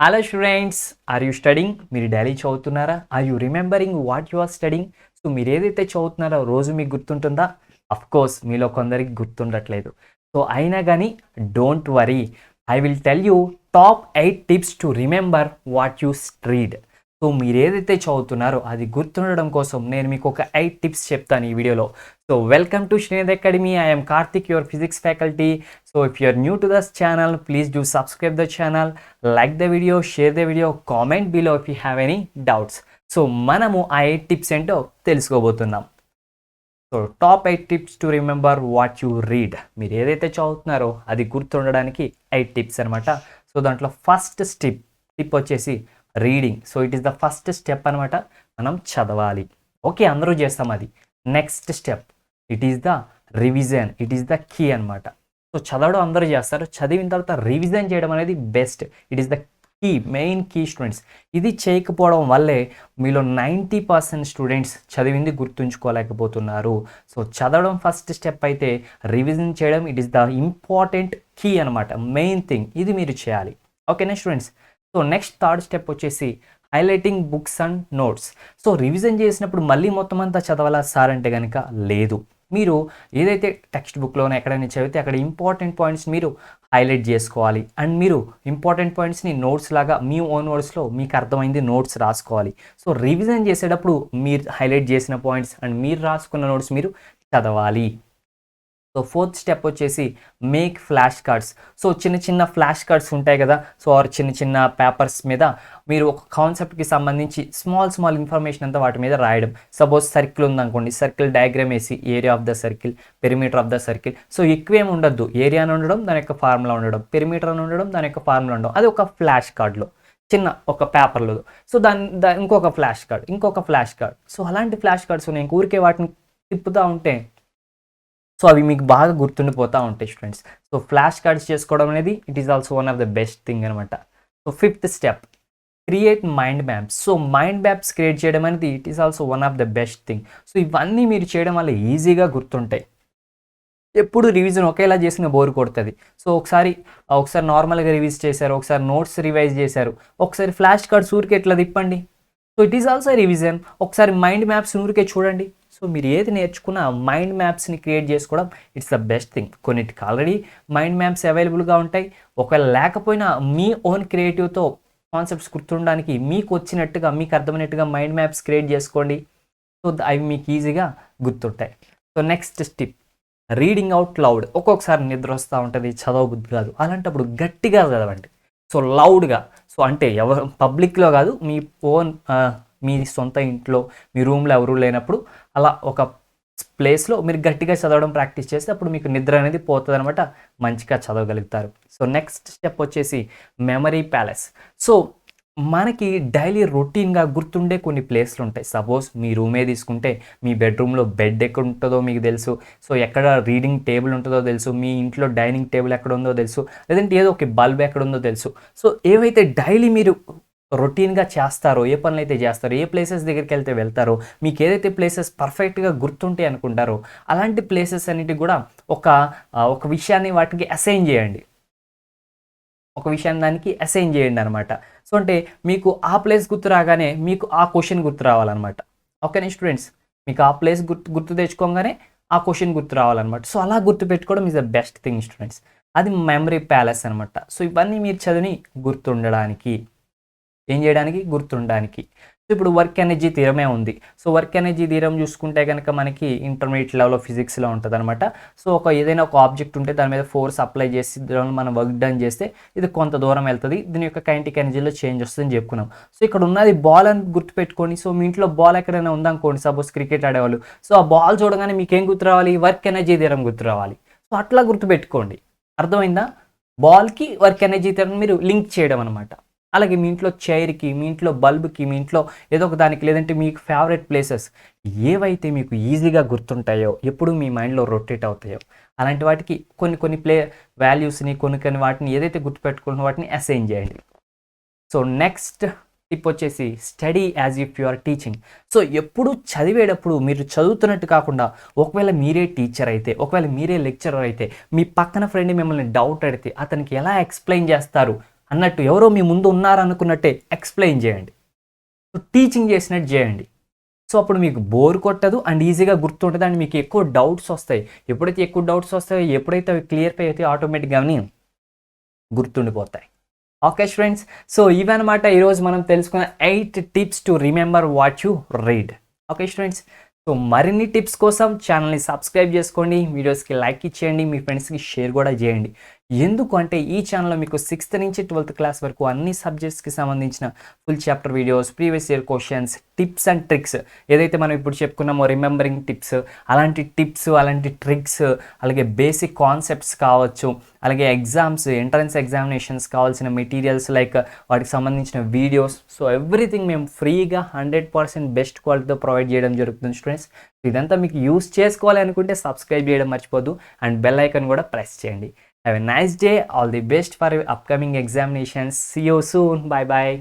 Hello students, are you studying? మీరు daily చదువుతున్నారా? Are you remembering what you are studying? So మీరు ఏదైతే చదువుతున్నారో రోజు మీకు గుర్తుంటుందా? అఫ్ కోర్స్ మీలో కొందరికి గుర్తుండట్లేదు. సో అయినా కానీ don't worry, I will tell you top 8 tips to remember what you read. So మీరు ఏదైతే చదువుతున్నారో అది గుర్తుండడం కోసం నేను మీకు ఒక 8 టిప్స్ చెప్తాను ఈ వీడియోలో. So welcome to Srinidhi academy. I am Karthik, your physics faculty. So if you are new to this channel, please do subscribe the channel, like the video, share the video, comment below if you have any doubts. So మనము ఆ 8 tips ఏంటో తెలుసుకోబోతున్నాం. So top 8 tips to remember what you read. మీరు ఏదైతే చదువుతున్నారో అది గుర్తుండడానికి 8 tips అనమాట. సో దాంట్లో ఫస్ట్ టిప్ వచ్చేసి reading. So it is the first step అనమాట. మనం చదవాలి. ఓకే, అందరూ చేస్తాం అది. Next step it is the revision. It is the key అనమాట. సో చదవడం అందరూ చేస్తారు, చదివిన తర్వాత రివిజన్ చేయడం అనేది best. It is the key, main key students. ఇది చేయకపోవడం వల్లే మీలో 90% స్టూడెంట్స్ చదివింది గుర్తుంచుకోలేకపోతున్నారు. సో చదవడం ఫస్ట్ స్టెప్ అయితే రివిజన్ చేయడం it is the important key అనమాట, మెయిన్ థింగ్. ఇది మీరు చేయాలి. ఓకేనా students? So next third step వచ్చేసి highlighting books and notes. So revision చేసినప్పుడు మళ్ళీ మొత్తం అంతా చదవాలా సార్ అంటే కనుక లేదు. మీరు ఏదైతే టెక్స్ట్ బుక్లోనే ఎక్కడైనా చదివితే అక్కడ ఇంపార్టెంట్ పాయింట్స్ మీరు హైలైట్ చేసుకోవాలి. అండ్ మీరు ఇంపార్టెంట్ పాయింట్స్ని నోట్స్ లాగా మీ ఓన్ వర్డ్స్లో మీకు అర్థమైంది నోట్స్ రాసుకోవాలి. సో రివిజన్ చేసేటప్పుడు మీరు హైలైట్ చేసిన పాయింట్స్ అండ్ మీరు రాసుకున్న నోట్స్ మీరు చదవాలి. సో ఫోర్త్ స్టెప్ వచ్చేసి మేక్ ఫ్లాష్ కార్డ్స్. సో చిన్న చిన్న ఫ్లాష్ కార్డ్స్ ఉంటాయి కదా. సో ఆర్ చిన్న చిన్న పేపర్స్ మీద మీరు ఒక కాన్సెప్ట్కి సంబంధించి స్మాల్ ఇన్ఫర్మేషన్ అంతా వాటి మీద రాయడం. సపోజ్ సర్కిల్ ఉందనుకోండి, సర్కిల్ డయాగ్రామ్ వేసి area of the circle, perimeter of the circle. So ఎక్కువేం ఉండొద్దు, ఏరియా అని ఉండడం, దాని యొక్క ఫార్ములా ఉండడం, పెరిమీటర్ అని ఉండడం, దాని యొక్క ఫార్ములా ఉండడం. అది ఒక ఫ్లాష్ కార్డ్లో చిన్న ఒక పేపర్లో. సో ఇంకొక ఫ్లాష్ కార్డ్. సో అలాంటి ఫ్లాష్ కార్డ్స్ ఉన్నాయి. ఊరికే వాటిని తిప్పుతూ ఉంటే సో అవి మీకు బాగా గుర్తుండిపోతూ ఉంటాయి స్టూడెంట్స్. సో ఫ్లాష్ కార్డ్స్ చేసుకోవడం అనేది it is also one of the best thing అనమాట. So fifth step create mind maps. So mind maps create చేయడం అనేది it is also one of the best thing. So ఇవన్నీ మీరు చేయడం వల్ల ఈజీగా గుర్తుంటాయి. ఎప్పుడు రివిజన్ ఒకేలా చేసిన బోర్ కొడుతుంది. సో ఒకసారి నార్మల్గా రివైజ్ చేశారు, ఒకసారి నోట్స్ రివైజ్ చేశారు, ఒకసారి ఫ్లాష్ కార్డ్స్ ఊరికే ఎట్లా తిప్పండి. So it is also revision. ఒకసారి మైండ్ మ్యాప్స్ ఊరికే చూడండి. సో మీరు ఏది నేర్చుకున్నా మైండ్ మ్యాప్స్ని క్రియేట్ చేసుకోవడం ఇట్స్ ద బెస్ట్ థింగ్. కొన్నిటికి ఆల్రెడీ మైండ్ మ్యాప్స్ అవైలబుల్గా ఉంటాయి. ఒకవేళ లేకపోయినా మీ ఓన్ క్రియేటివ్తో కాన్సెప్ట్స్ గుర్తుండడానికి మీకు వచ్చినట్టుగా మీకు అర్థమైనట్టుగా మైండ్ మ్యాప్స్ క్రియేట్ చేసుకోండి. సో అవి మీకు ఈజీగా గుర్తుంటాయి. So next tip reading out loud. ఒక్కొక్కసారి నిద్ర వస్తూ ఉంటుంది, చదవబుద్ధి కాదు, అలాంటప్పుడు గట్టిగా చదవండి. సో లౌడ్గా. సో అంటే ఎవరు పబ్లిక్లో కాదు, మీ ఓన్ మీ సొంత ఇంట్లో మీ రూమ్లో ఎవరు లేనప్పుడు అలా ఒక ప్లేస్లో మీరు గట్టిగా చదవడం ప్రాక్టీస్ చేస్తే అప్పుడు మీకు నిద్ర అనేది పోతుంది అనమాట, మంచిగా చదవగలుగుతారు. సో నెక్స్ట్ స్టెప్ వచ్చేసి మెమరీ ప్యాలెస్. సో మనకి డైలీ రొటీన్గా గుర్తుండే కొన్ని ప్లేస్లు ఉంటాయి. సపోజ్ మీ రూమే తీసుకుంటే మీ బెడ్రూమ్లో బెడ్ ఎక్కడ ఉంటుందో మీకు తెలుసు. సో ఎక్కడ రీడింగ్ టేబుల్ ఉంటుందో తెలుసు, మీ ఇంట్లో డైనింగ్ టేబుల్ ఎక్కడ ఉందో తెలుసు, లేదంటే ఏదో ఒక బల్బ్ ఎక్కడ ఉందో తెలుసు. సో ఏవైతే డైలీ మీరు రొటీన్గా చేస్తారో, ఏ పనులు అయితే చేస్తారో, ఏ ప్లేసెస్ దగ్గరికి వెళ్తారో, మీకు ఏదైతే ప్లేసెస్ పర్ఫెక్ట్గా గుర్తుంటాయి అనుకుంటారో అలాంటి ప్లేసెస్ అన్నిటికి కూడా ఒక విషయాన్ని వాటికి అసైన్ చేయండి. దానికి అసైన్ చేయండి అనమాట. సో అంటే మీకు ఆ ప్లేస్ గుర్తు రాగానే మీకు ఆ క్వశ్చన్ గుర్తు రావాలన్నమాట. ఓకేనా స్టూడెంట్స్? మీకు ఆ ప్లేస్ గుర్తు తెచ్చుకోగానే ఆ క్వశ్చన్ గుర్తు రావాలన్నమాట. సో అలా గుర్తు పెట్టుకోవడం is the best thing students. అది మెమరీ ప్యాలెస్ అనమాట. సో ఇవన్నీ మీరు చదివి గుర్తుండడానికి, ఏం చేయడానికి, గుర్తుండడానికి. సో ఇప్పుడు వర్క్ ఎనర్జీ థియరమే ఉంది. సో వర్క్ ఎనర్జీ థియరం చూసుకుంటే కనుక మనకి ఇంటర్మీడియట్ లెవెల్ ఆఫ్ ఫిజిక్స్లో ఉంటుంది అనమాట. సో ఏదైనా ఒక ఆబ్జెక్ట్ ఉంటే దాని మీద ఫోర్స్ అప్లై చేసి దానిలో మనం వర్క్ డన్ చేస్తే ఇది కొంత దూరం వెళ్తుంది, దీని యొక్క కైనెటిక్ ఎనర్జీలో చేంజ్ వస్తుందని చెప్పుకున్నాం. సో ఇక్కడ ఉన్నది బాల్ అని గుర్తుపెట్టుకోండి. సో మీ ఇంట్లో బాల్ ఎక్కడైనా ఉందనుకోండి, సపోజ్ క్రికెట్ ఆడేవాళ్ళు, సో ఆ బాల్ చూడగానే మీకు ఏం గుర్తు రావాలి? వర్క్ ఎనర్జీ థియరం గుర్తు రావాలి. సో అట్లా గుర్తుపెట్టుకోండి. అర్థమైందా? బాల్కి వర్క్ ఎనర్జీ థియరం మీరు లింక్ చేయడం అనమాట. అలాగే మీ ఇంట్లో చైర్కి, మీ ఇంట్లో బల్బ్కి, మీ ఇంట్లో ఏదో ఒక దానికి, లేదంటే మీకు ఫేవరెట్ ప్లేసెస్ ఏవైతే మీకు ఈజీగా గుర్తుంటాయో, ఎప్పుడు మీ మైండ్లో రొటేట్ అవుతాయో అలాంటి వాటికి కొన్ని వాల్యూస్ని, కొన్ని వాటిని ఏదైతే గుర్తుపెట్టుకున్న వాటిని అసైన్ చేయండి. సో నెక్స్ట్ టిప్ వచ్చేసి study as if you are teaching. So ఎప్పుడు చదివేటప్పుడు మీరు చదువుతున్నట్టు కాకుండా, ఒకవేళ మీరే టీచర్ అయితే, ఒకవేళ మీరే లెక్చరర్ అయితే, మీ పక్కన ఫ్రెండ్ మిమ్మల్ని డౌట్ అడిగితే అతనికి ఎలా ఎక్స్ప్లెయిన్ చేస్తారు అన్నట్టు ఎవరో మీ ముందు ఉన్నారనుకున్నట్టే ఎక్స్ప్లెయిన్ చేయండి. సో టీచింగ్ చేసినట్టు చేయండి. సో అప్పుడు మీకు బోర్ కొట్టదు అండ్ ఈజీగా గుర్తుంటుంది అండ్ మీకు ఎక్కువ డౌట్స్ వస్తాయి. ఎప్పుడైతే ఎక్కువ డౌట్స్ వస్తాయో, ఎప్పుడైతే అవి క్లియర్‌ఫై అయితే ఆటోమేటిక్‌గా అవన్నీ గుర్తుండిపోతాయి. Okay friends. సో ఇవన్నమాట ఈరోజు మనం తెలుసుకున్న 8 tips to remember what you read. Okay friends. So మరిన్ని టిప్స్ కోసం ఛానల్‌ని సబ్స్క్రైబ్ చేసుకోండి. వీడియోస్‌కి లైక్ ఇచ్చేయండి. మీ ఫ్రెండ్స్‌కి షేర్ కూడా చేయండి. ఎందుకు అంటే ఈ ఛానల్‌లో మీకు 6th నుంచి 12th క్లాస్ వరకు అన్ని సబ్జెక్ట్స్‌కి సంబంధించిన full chapter videos, previous year questions, tips and tricks ఏదైతే మనం ఇప్పుడు చెప్పుకున్నామో రిమెంబరింగ్ టిప్స్, అలాంటి టిప్స్, అలాంటి ట్రిక్స్, అలాగే బేసిక్ కాన్సెప్ట్స్ కావచ్చు, అలాగే ఎగ్జామ్స్, ఎంట్రన్స్ ఎగ్జామినేషన్స్ కావాల్సిన మెటీరియల్స్ లైక్ వాటికి సంబంధించిన వీడియోస్, సో ఎవ్రీథింగ్ మేము ఫ్రీగా 100% బెస్ట్ క్వాలిటీతో ప్రొవైడ్ చేయడం జరుగుతుంది స్టూడెంట్స్. ఇదంతా మీకు యూస్ చేసుకోవాలి అనుకుంటే సబ్స్క్రైబ్ చేయడం మర్చిపోద్దు అండ్ బెల్ ఐకాన్ కూడా ప్రెస్ చేయండి. Have a nice day. All the best for your upcoming examinations. See you soon. Bye bye.